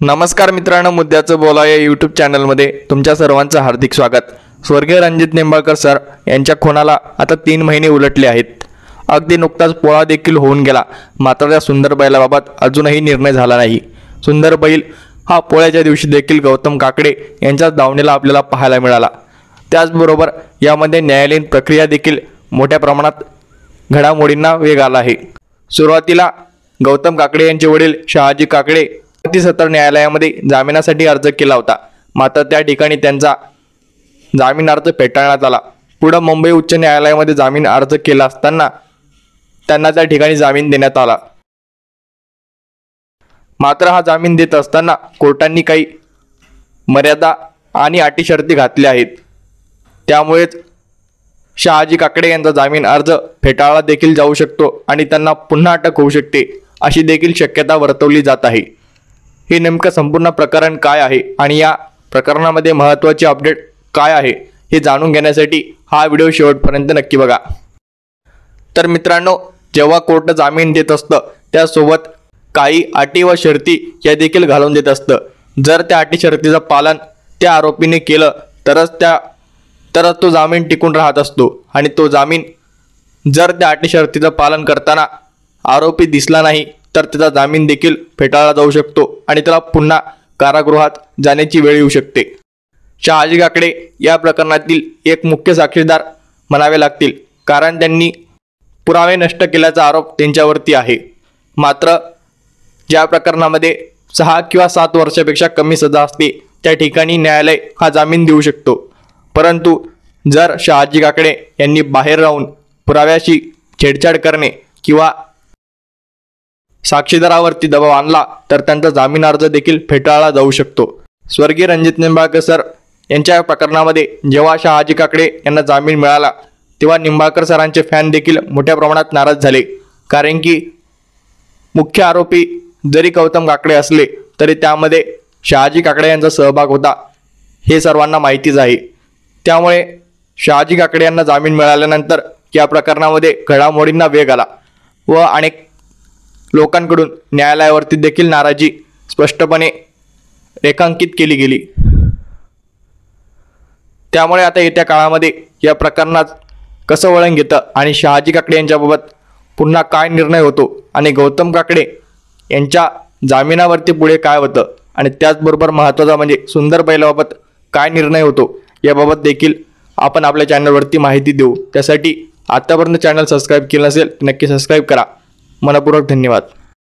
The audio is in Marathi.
नमस्कार मित्रांनो, मुद्द्याचं बोला या यूट्यूब चॅनलमध्ये तुमच्या सर्वांचं हार्दिक स्वागत। स्वर्गीय रणजित निंबाळकर सर यांच्या खुनाला आता 3 महिने उलटले आहेत। अगदी नुकताच पोळा देखील होऊन गेला, मात्र त्या सुंदर बैलाबाबत अजूनही निर्णय झाला नाही। सुंदर बैल हा पोळ्याच्या दिवशी देखील गौतम काकडे यांच्या दावणीला आपल्याला पाहायला मिळाला। त्याचबरोबर यामध्ये न्यायालयीन प्रक्रिया देखील मोठ्या प्रमाणात घडामोडींना वेग आला आहे। सुरुवातीला गौतम काकडे यांचे वडील शहाजी काकडे सत्र न्यायालयामध्ये जामिनासाठी अर्ज केला होता, मात्र त्या ठिकाणी त्यांचा जामीन अर्ज फेटाळण्यात आला। पुढे मुंबई उच्च न्यायालयामध्ये जामीन अर्ज केला असताना त्यांना त्या ठिकाणी जामीन देण्यात आला। मात्र हा जामीन देत असताना कोर्टांनी काही मर्यादा आणि अटी शर्ती घातल्या आहेत। त्यामुळेच शहाजी काकडे यांचा जामीन अर्ज फेटाळला देखील जाऊ शकतो आणि त्यांना पुन्हा अटक होऊ शकते, अशी देखील शक्यता वर्तवली जात आहे। हे नेमकं संपूर्ण प्रकरण काय आहे आणि या प्रकरणामध्ये महत्त्वाची अपडेट काय आहे हे जाणून घेण्यासाठी हा व्हिडिओ शेवटपर्यंत नक्की बघा। तर मित्रांनो, जेव्हा कोर्ट जामीन देत असतं त्यासोबत काही अटी व शर्ती या देखील घालून देत असतं। जर त्या अटी शर्तीचं पालन त्या आरोपीने केलं तरच तो जामीन टिकून राहत असतो आणि तो जामीन जर त्या अटी शर्तीचं पालन करताना आरोपी दिसला नाही तर त्याचा जामीन देखील फेटाळला जाऊ शकतो आणि त्याला पुन्हा कारागृहात जाण्याची वेळ येऊ शकते। शहाजी काकडे या प्रकरणातील एक मुख्य साक्षीदार म्हणावे लागतील, कारण त्यांनी पुरावे नष्ट केल्याचा आरोप त्यांच्यावरती आहे। मात्र ज्या प्रकरणामध्ये 6 किंवा 7 वर्षापेक्षा कमी सजा असते त्या ठिकाणी न्यायालय हा जामीन देऊ शकतो। परंतु जर शहाजी काकडे यांनी बाहेर राहून पुराव्याशी छेडछाड करणे किंवा साक्षीदारावरती दबाव आणला तर त्यांचा जामीन अर्ज देखील फेटाळला जाऊ शकतो। स्वर्गीय रणजित निंबाळकर सर यांच्या प्रकरणामध्ये जेव्हा शहाजी काकडे यांना जामीन मिळाला तेव्हा निंबाळकर सरांचे फॅन देखील मोठ्या प्रमाणात नाराज झाले, कारण की मुख्य आरोपी जरी गौतम काकडे असले तरी त्यामध्ये शहाजी काकडे यांचा सहभाग होता हे सर्वांना माहितीच आहे। त्यामुळे शहाजी काकडे यांना जामीन मिळाल्यानंतर या प्रकरणामध्ये घडामोडींना वेग आला व अनेक लोकांकडून न्यायालयावरती देखील नाराजी स्पष्टपणे रेखांकित केली गेली। त्यामुळे आता येत्या काळामध्ये या प्रकरणात कसं वळण घेतं आणि शहाजी काकडे यांच्याबाबत पुन्हा काय निर्णय होतो आणि गौतम काकडे यांच्या जामिनावरती पुढे काय होतं आणि त्याचबरोबर महत्त्वाचा म्हणजे सुंदर बैलाबाबत काय निर्णय होतो याबाबत देखील आपण आपल्या चॅनलवरती माहिती देऊ। त्यासाठी आतापर्यंत चॅनल सबस्क्राईब केलं नसेल तर नक्की सबस्क्राईब करा। मनपूर्वक धन्यवाद।